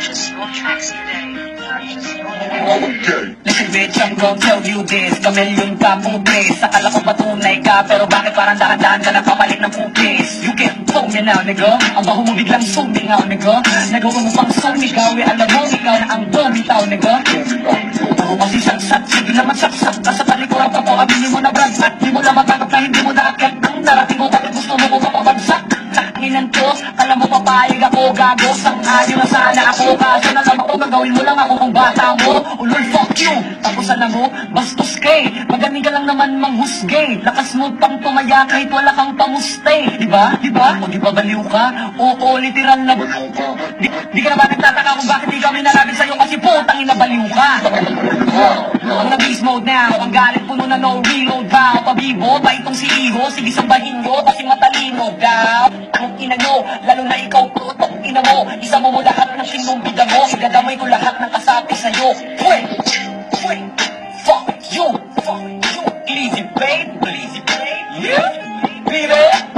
purchase your tracks today. Okay. Listen bitch, I'm gon' tell you this. Kamilyon ka pong place. Akala ko patunay ka, pero bakit parang dahan-dahan ka nagpapalit ng pupis? You get phone me now, nigga. Ang baho mo biglang sumingaw, nigga. Nagawa mo pang sumigaw, alam mo, ikaw na ang bumitaw, nigga. Ako kasi sagsat, sige naman saksak ka sa talikuran ka po. Aminin mo na bragsak, di mo na matanggap na hindi mo na-akit. Ang narating mo, bakit gusto mo mapapabagsak? Sakinan ko, alam mo papayag ako, gago. Sang-ayon na sana ako, kaso na lang ako, gagawin mo lang ako kung bata mo. Ulol, fuck you. Tapos alam mo, bastos kay. Magaling ka lang naman manghusgay. Lakas mo pang tumaya kahit wala kang pamustay. Diba? Diba? O di ba baliw ka? Oo, literal na baliw ka. Di ka na ba nagtataka kung bakit di kami nalapit sa'yo kasi putang ina baliw ka. Ang na-beast mode now, ang galit puno na no reload vow. Pabibo, ba itong si Iho? Sige sambahin mo, kasi matalino daw. Ang ina nyo, lalo na ikaw putok ina mo. Isa mo lahat ng sinumbida mo. Igadamay ko lahat ng kasapi sa'yo. Wait, fuck you, easy babe, yeah, baby.